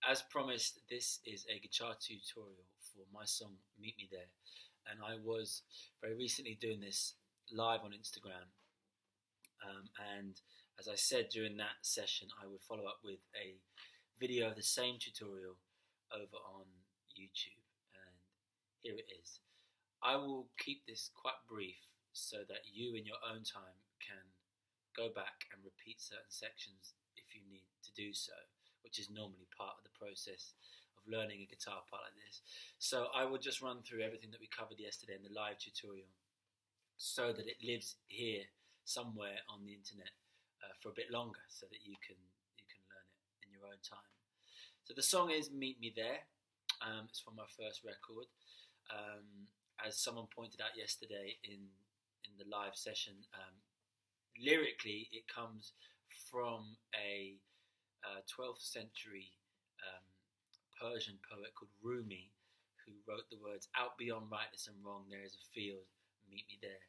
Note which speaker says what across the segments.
Speaker 1: As promised, this is a guitar tutorial for my song Meet Me There, and I was very recently doing this live on Instagram, and as I said during that session, I would follow up with a video of the same tutorial over on YouTube, and here it is. I will keep this quite brief so that you in your own time can go back and repeat certain sections if you need to do so, which is normally part of the process of learning a guitar part like this. So I will just run through everything that we covered yesterday in the live tutorial so that it lives here somewhere on the internet for a bit longer, so that you can learn it in your own time. So the song is Meet Me There. It's from my first record. As someone pointed out yesterday in the live session, lyrically it comes from a 12th century Persian poet called Rumi, who wrote the words, "Out beyond rightness and wrong there is a field, meet me there."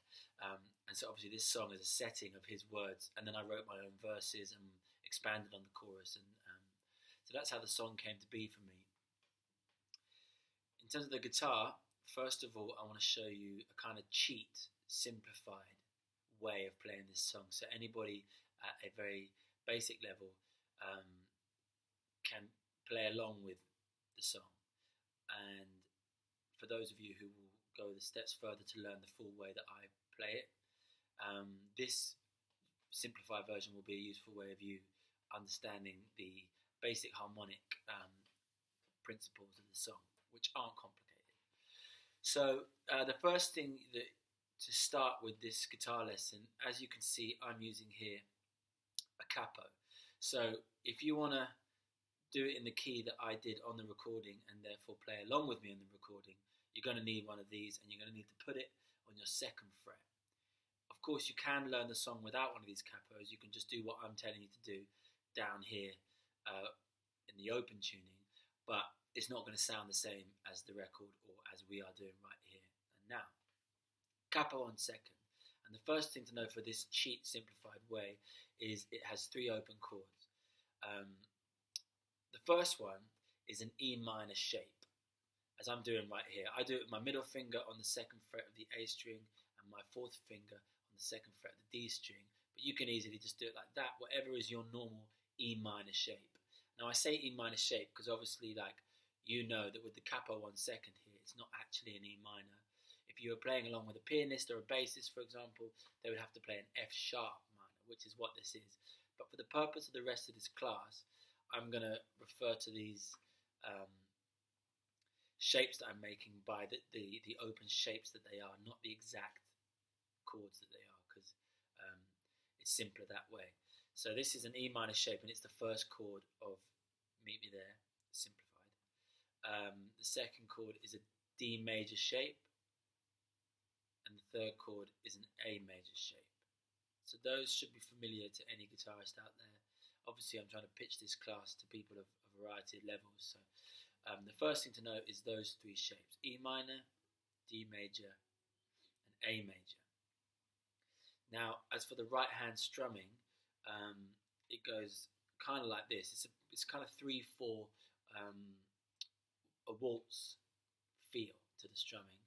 Speaker 1: And so obviously this song is a setting of his words, and then I wrote my own verses and expanded on the chorus, and so that's how the song came to be for me. In terms of the guitar, first of all, I want to show you a kind of cheat, simplified way of playing this song, so anybody at a very basic level can play along with the song. And for those of you who will go the steps further to learn the full way that I play it, this simplified version will be a useful way of you understanding the basic harmonic principles of the song, which aren't complicated. So the first thing to start with this guitar lesson, as you can see, I'm using here a capo. So if you want to do it in the key that I did on the recording and therefore play along with me on the recording, you're going to need one of these, and you're going to need to put it on your 2nd fret. Of course, you can learn the song without one of these capos. You can just do what I'm telling you to do down here in the open tuning, but it's not going to sound the same as the record or as we are doing right here and now. Capo on 2nd. And the first thing to know for this cheat simplified way is it has 3 open chords. The first one is an E minor shape, as I'm doing right here. I do it with my middle finger on the 2nd fret of the A string and my 4th finger on the 2nd fret of the D string, but you can easily just do it like that, whatever is your normal E minor shape. Now I say E minor shape because obviously, like, you know that with the capo on 2nd here, it's not actually an E minor. If you were playing along with a pianist or a bassist, for example, they would have to play an F sharp minor, which is what this is. But for the purpose of the rest of this class, I'm going to refer to these shapes that I'm making by the open shapes that they are, not the exact chords that they are, because it's simpler that way. So this is an E minor shape, and it's the first chord of Meet Me There, simplified. The 2nd chord is a D major shape, and the 3rd chord is an A major shape. So those should be familiar to any guitarist out there. Obviously, I'm trying to pitch this class to people of a variety of levels. So the first thing to know is those 3 shapes: E minor, D major, and A major. Now, as for the right hand strumming, it goes kind of like this. It's kind of 3/4, a waltz feel to the strumming.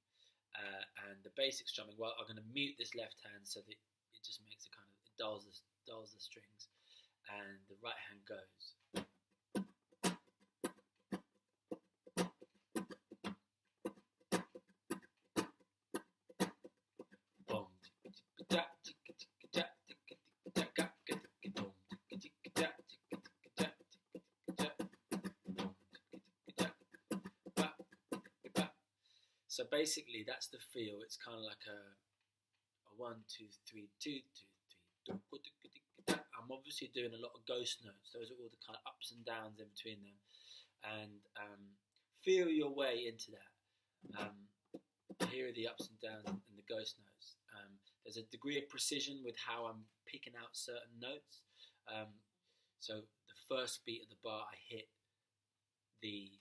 Speaker 1: And the basic strumming, well, I'm going to mute this left hand so that it just makes it kind of, it dulls the strings. And the right hand goes. So basically, that's the feel. It's kind of like a 1, 2, 3, 2, 2, 3. I'm obviously doing a lot of ghost notes. Those are all the kind of ups and downs in between them, and feel your way into that. Here are the ups and downs and the ghost notes. There's a degree of precision with how I'm picking out certain notes. So the first beat of the bar, I hit the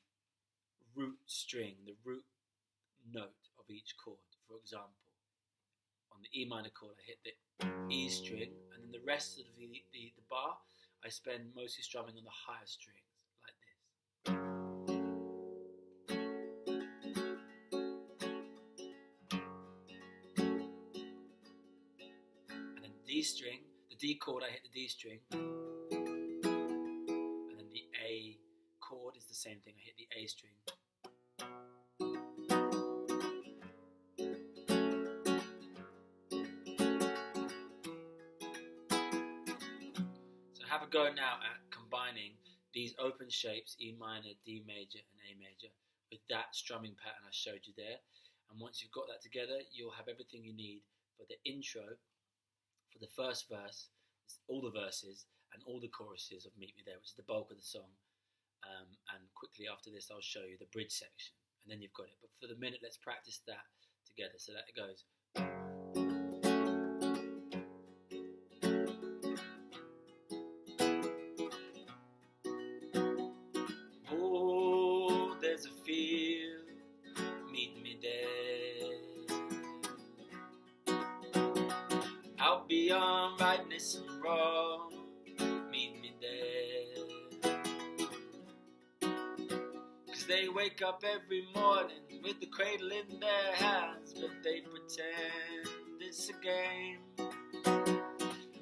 Speaker 1: root string, the root note of each chord. For example, on the E minor chord, I hit the E string, and then the rest of the bar, I spend mostly strumming on the higher strings, like this. D string, the D chord, I hit the D string, and then the A chord is the same thing, I hit the A string. So have a go now at combining these open shapes, E minor, D major and A major, with that strumming pattern I showed you there. And once you've got that together, you'll have everything you need for the intro, for the first verse, all the verses and all the choruses of Meet Me There, which is the bulk of the song. And quickly after this I'll show you the bridge section, and then you've got it. But for the minute, let's practice that together. So that it goes. Oh, there's a field, meet me there, out beyond rightness and wrong, meet me there. 'Cause they wake up every morning with the cradle in their hands, but they pretend it's a game,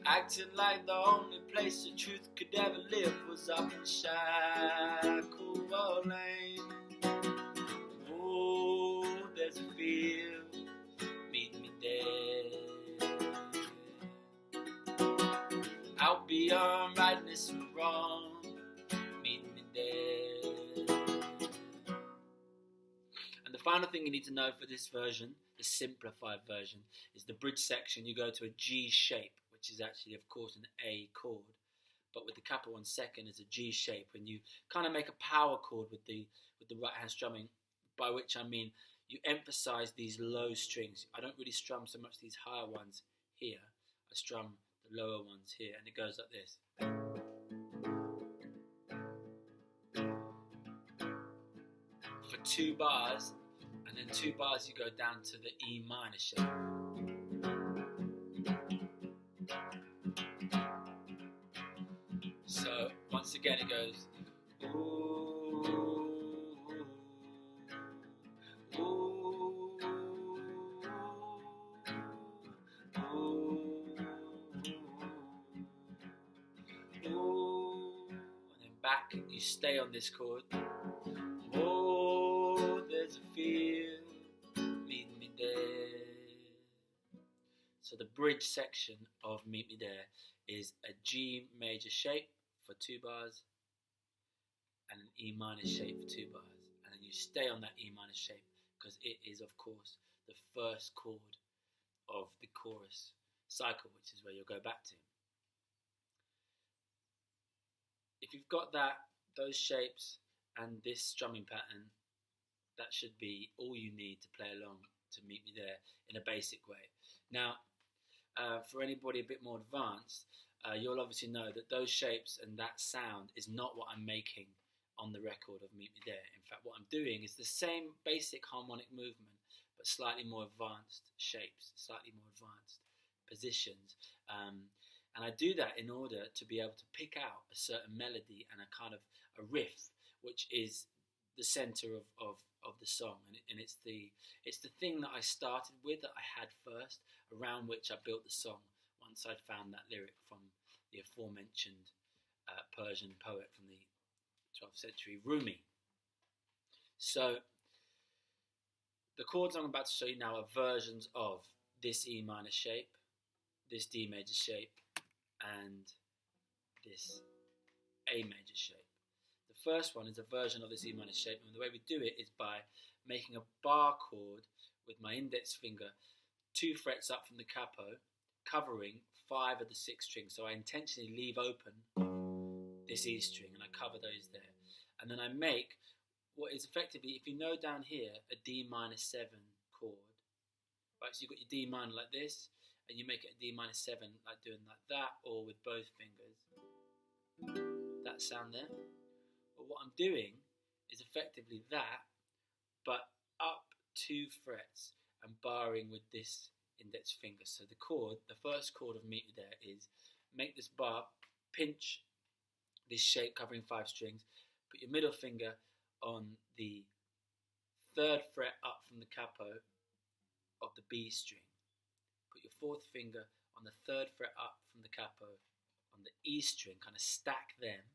Speaker 1: acting like the only place the truth could ever live was up in Shackle Lane. Oh, there's a field, meet me there, out beyond rightness and wrong, meet me there. And the final thing you need to know for this version, the simplified version, is the bridge section. You go to a G shape, which is actually, of course, an A chord, but with the capital on second is a G shape, and you kind of make a power chord with the right hand strumming, by which I mean you emphasize these low strings. I don't really strum so much these higher ones here. I strum the lower ones here, and it goes like this. For 2 bars, and then 2 bars you go down to the E minor shape. So once again it goes, ooh, ooh, ooh, ooh, and then back, you stay on this chord. Oh, there's a field, meet me there. So the bridge section of Meet Me There is a G major shape for 2 bars and an E minor shape for 2 bars. And then you stay on that E minor shape because it is, of course, the first chord of the chorus cycle, which is where you'll go back to. If you've got those shapes and this strumming pattern, that should be all you need to play along to Meet Me There in a basic way. Now, for anybody a bit more advanced, you'll obviously know that those shapes and that sound is not what I'm making on the record of Meet Me There. In fact, what I'm doing is the same basic harmonic movement, but slightly more advanced shapes, slightly more advanced positions. And I do that in order to be able to pick out a certain melody and a kind of a riff, which is the center of the song, and it's the thing that I started with, that I had first, around which I built the song once I'd found that lyric from the aforementioned Persian poet from the 12th century, Rumi. So the chords I'm about to show you now are versions of this E minor shape, this D major shape, and this A major shape. The first one is a version of this E minor shape, and the way we do it is by making a bar chord with my index finger 2 frets up from the capo, covering 5 of the 6 strings. So I intentionally leave open this E string and I cover those there. And then I make what is effectively, if you know down here, a D minor 7 chord. Right, so you've got your D minor like this, and you make it a D minor 7, like doing like that, or with both fingers. That sound there. But what I'm doing is effectively that, but up 2 frets and barring with this index finger. So the chord, the first chord of Meet Me There is make this bar, pinch this shape covering 5 strings, put your middle finger on the 3rd fret up from the capo of the B string, put your 4th finger on the 3rd fret up from the capo on the E string, kind of stack them,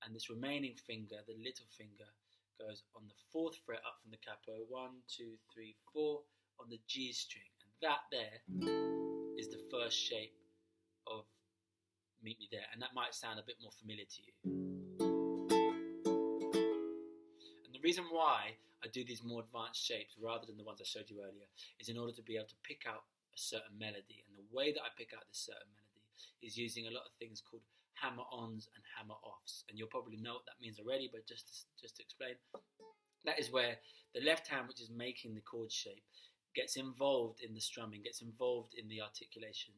Speaker 1: and this remaining finger, the little finger, goes on the 4th fret up from the capo, 1, 2, 3, 4, on the G string, and that there is the first shape of Meet Me There, and that might sound a bit more familiar to you. And the reason why I do these more advanced shapes rather than the ones I showed you earlier is in order to be able to pick out a certain melody, and the way that I pick out this certain melody is using a lot of things called hammer-ons and hammer-offs, and you'll probably know what that means already, but just to explain, that is where the left hand, which is making the chord shape, gets involved in the strumming, gets involved in the articulation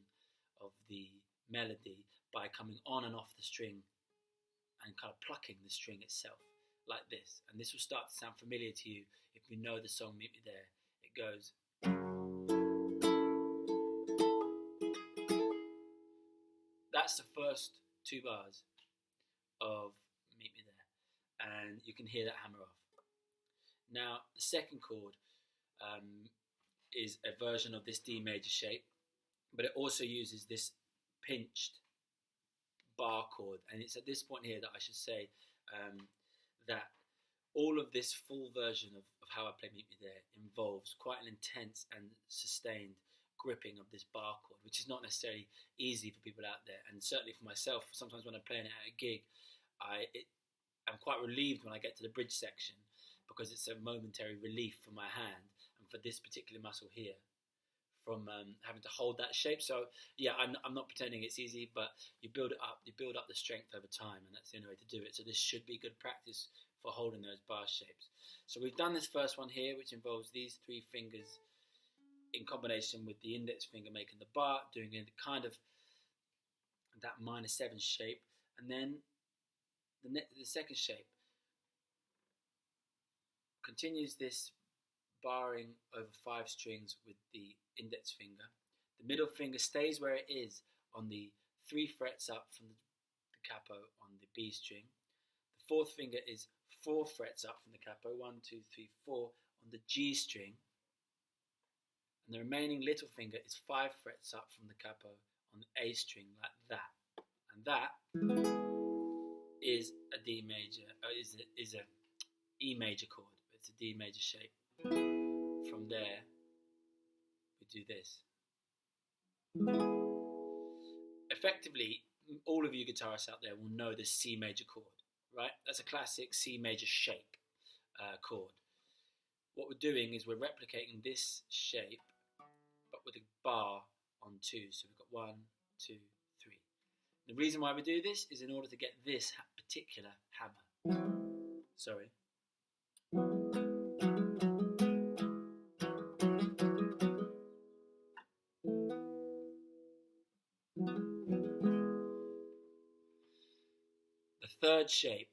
Speaker 1: of the melody by coming on and off the string and kind of plucking the string itself, like this. And this will start to sound familiar to you if you know the song Meet Me There. It goes... That's the first 2 bars of Meet Me There, and you can hear that hammer off. Now, the second chord is a version of this D major shape, but it also uses this pinched bar chord, and it's at this point here that I should say that all of this full version of how I play Meet Me There involves quite an intense and sustained gripping of this bar chord, which is not necessarily easy for people out there, and certainly for myself. Sometimes when I'm playing it at a gig, I'm quite relieved when I get to the bridge section, because it's a momentary relief for my hand and for this particular muscle here from having to hold that shape. So yeah, I'm not pretending it's easy, but you build it up, you build up the strength over time, and that's the only way to do it. So this should be good practice for holding those bar shapes. So we've done this first one here, which involves these 3 fingers in combination with the index finger making the bar, doing it kind of that minor 7 shape, and then the second shape continues this barring over 5 strings with the index finger. The middle finger stays where it is on the 3 frets up from the capo on the B string. The 4th finger is 4 frets up from the capo, 1, 2, 3, 4 on the G string. And the remaining little finger is 5 frets up from the capo on the A string, like that. And that is a D major, is a E major chord. It's a D major shape. From there, we do this. Effectively, all of you guitarists out there will know the C major chord, right? That's a classic C major shape chord. What we're doing is we're replicating this shape, but with a bar on 2. So we've got 1, 2, 3. The reason why we do this is in order to get this particular hammer. Sorry. The third shape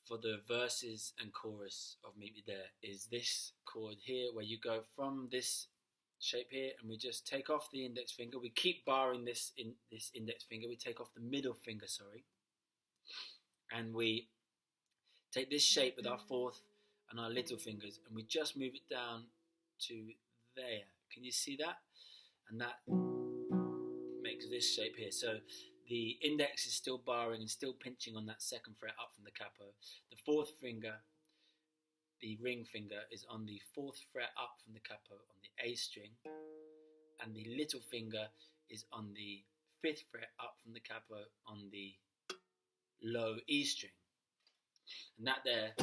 Speaker 1: for the verses and chorus of Meet Me There is this chord here, where you go from this shape here and we just take off the index finger. We keep barring this index finger. We take off the middle finger, sorry, and we take this shape with our 4th and our little fingers, and we just move it down to there. Can you see that? And that makes this shape here. So the index is still barring and still pinching on that 2nd fret up from the capo. The 4th finger, the ring finger, is on the 4th fret up from the capo on the A string, and the little finger is on the 5th fret up from the capo on the low E string. And that there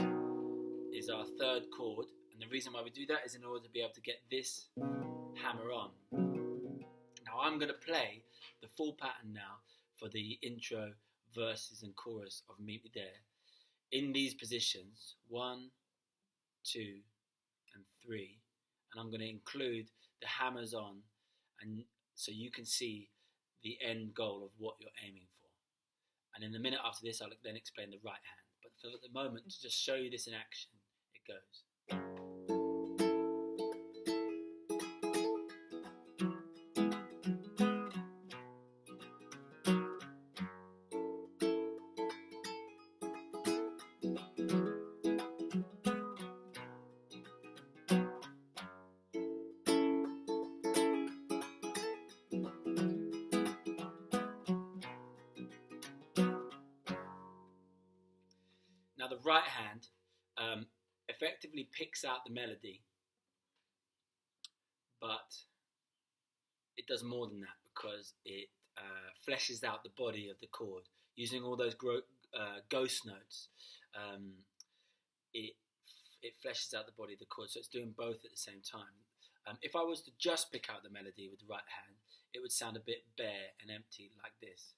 Speaker 1: is our 3rd chord, and the reason why we do that is in order to be able to get this hammer on. Now I'm going to play the full pattern now for the intro, verses and chorus of Meet Me There in these positions, 1, 2 and 3, and I'm going to include the hammers on, and so you can see the end goal of what you're aiming for. And in the minute after this, I'll then explain the right hand. But for the moment, to just show you this in action, it goes. right hand effectively picks out the melody, but it does more than that because it fleshes out the body of the chord using all those ghost notes. It fleshes out the body of the chord, so it's doing both at the same time. If I was to just pick out the melody with the right hand, it would sound a bit bare and empty like this.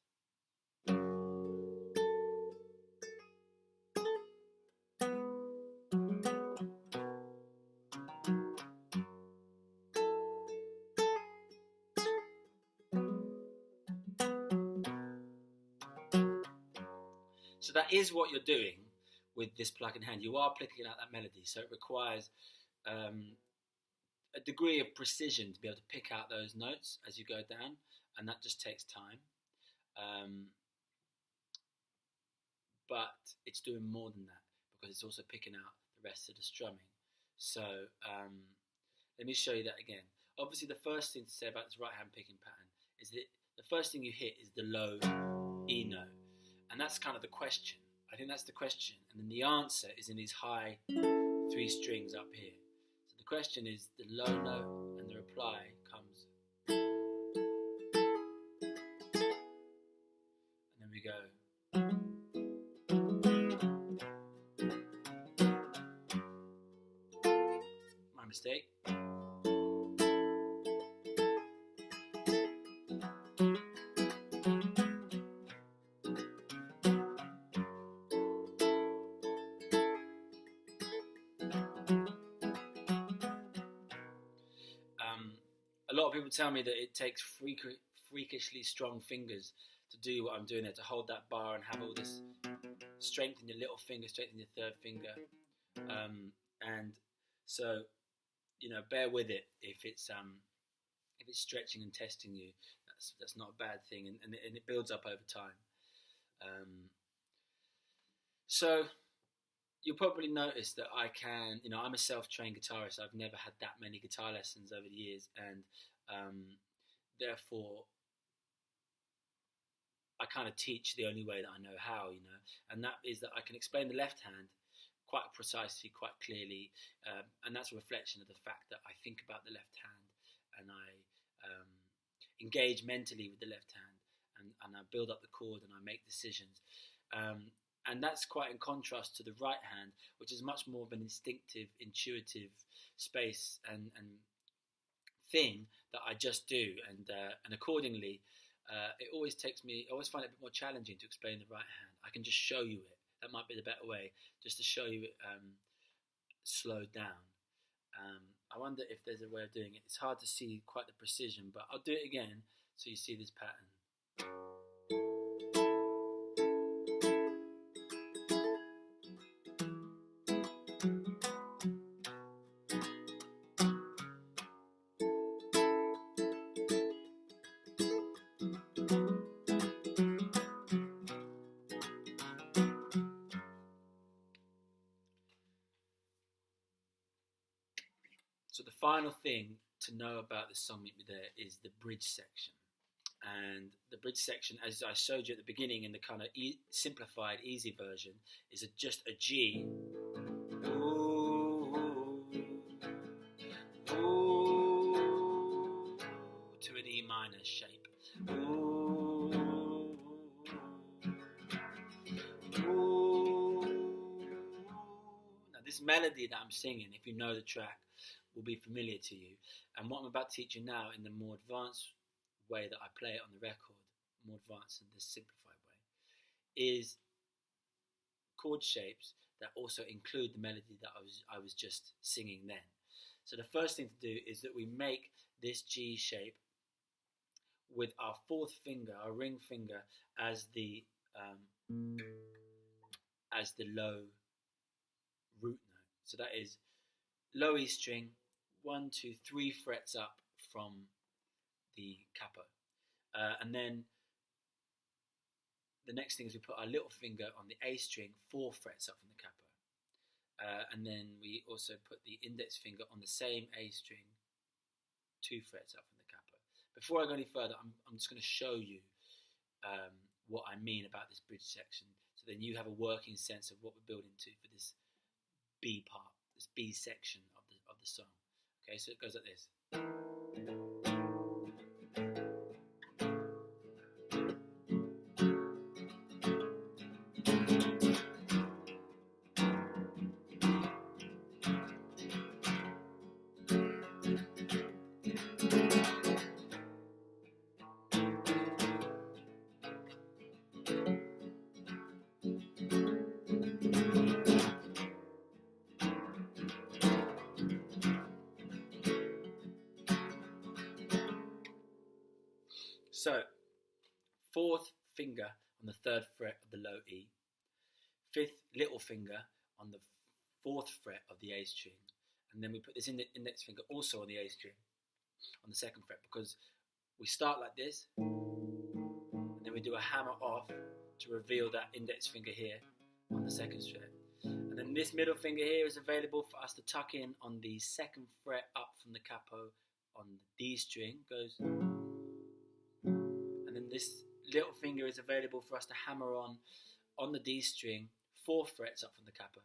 Speaker 1: So that is what you're doing with this pluck in hand. You are picking out that melody, so it requires a degree of precision to be able to pick out those notes as you go down, and that just takes time. But it's doing more than that because it's also picking out the rest of the strumming. So let me show you that again. Obviously, the first thing to say about this right hand picking pattern is that the first thing you hit is the low E note, and that's kind of the question. I think that's the question, and then the answer is in these high 3 strings up here. So the question is the low note, and the reply comes, and then we go. My mistake. A lot of people tell me that it takes freakishly strong fingers to do what I'm doing there, to hold that bar and have all this strength in your little finger, strength in your third finger. And so, bear with it if it's stretching and testing you. That's not a bad thing, and it builds up over time. So you'll probably notice that I'm a self-trained guitarist. I've never had that many guitar lessons over the years, and therefore I kind of teach the only way that I know how, and that is that I can explain the left hand quite precisely, quite clearly, and that's a reflection of the fact that I think about the left hand, and I engage mentally with the left hand, and I build up the chord, and I make decisions. And that's quite in contrast to the right hand, which is much more of an instinctive, intuitive space and thing that I just do. And accordingly, I always find it a bit more challenging to explain the right hand. I can just show you it. That might be the better way, just to show you it slowed down. I wonder if there's a way of doing it. It's hard to see quite the precision, but I'll do it again so you see this pattern. So the final thing to know about the song Meet Me There is the bridge section. And the bridge section, as I showed you at the beginning in the kind of simplified, easy version, is just a G. Ooh, ooh, to an E minor shape. Ooh, ooh. Now this melody that I'm singing, if you know the track, will be familiar to you. And what I'm about to teach you now in the more advanced way that I play it on the record, more advanced than the simplified way, is chord shapes that also include the melody that I was just singing then. So the first thing to do is that we make this G shape with our fourth finger, our ring finger, as the low root note. So that is low E string, 1, 2, 3 frets up from the capo. And then the next thing is we put our little finger on the A string, 4 frets up from the capo. And then we also put the index finger on the same A string, 2 frets up from the capo. Before I go any further, I'm just going to show you what I mean about this bridge section So then you have a working sense of what we're building to for this B part, this B section of the song. Okay, so it goes like this. So, fourth finger on the third fret of the low E, fifth little finger on the fourth fret of the A string, and then we put this index finger also on the A string on the second fret, because we start like this, and then we do a hammer off to reveal that index finger here on the second fret. And then this middle finger here is available for us to tuck in on the second fret up from the capo on the D string, goes. And then this little finger is available for us to hammer on the D string, 4 frets up from the capo.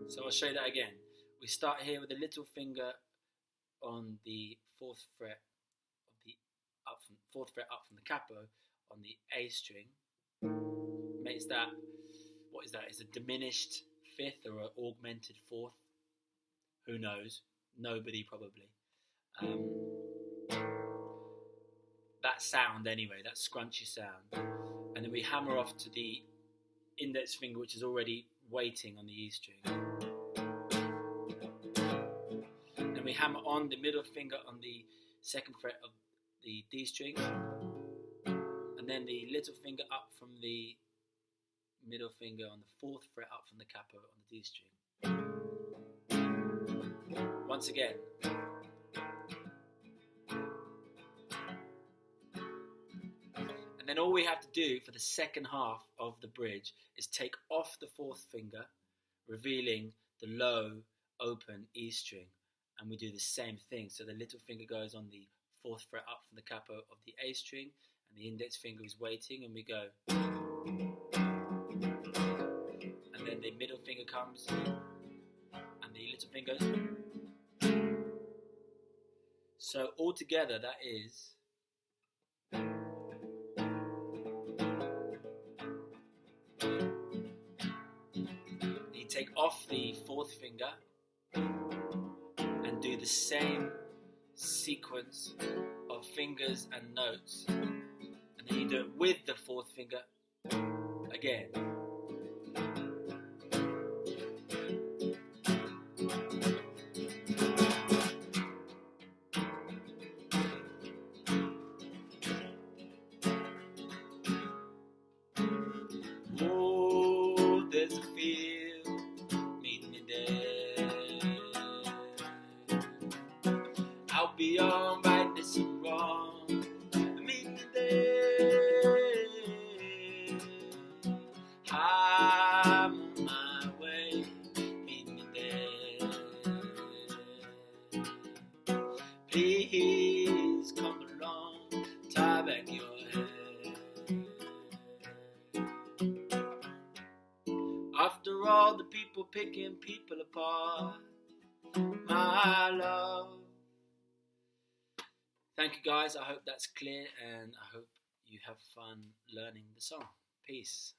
Speaker 1: So I'll show you that again. We start here with the little finger on the 4th fret of the 4th fret up from the capo on the A string. Makes that, what is that? It's a diminished 5th or an augmented 4th. Who knows? Nobody probably. That sound anyway, that scrunchy sound. And then we hammer off to the index finger, which is already waiting on the E string. Then we hammer on the middle finger on the 2nd fret of the D string, and then the little finger up from the middle finger on the 4th fret up from the capo on the D string. Once again. And then all we have to do for the second half of the bridge is take off the 4th finger, revealing the low open E string, and we do the same thing. So the little finger goes on the 4th fret up from the capo of the A string, and the index finger is waiting, and we go. And then the middle finger comes, and the little finger goes. So all together that is. You take off the 4th finger and do the same sequence of fingers and notes, and then you do it with the 4th finger again. Oh, there's a field, meet me there. I'll be on right, this is wrong. Meet me there. I'm on my way. Meet me there. Please come along, tie back your hair. After all the people picking people apart, my love. Thank you guys, I hope that's clear, and I hope you have fun learning the song. Peace.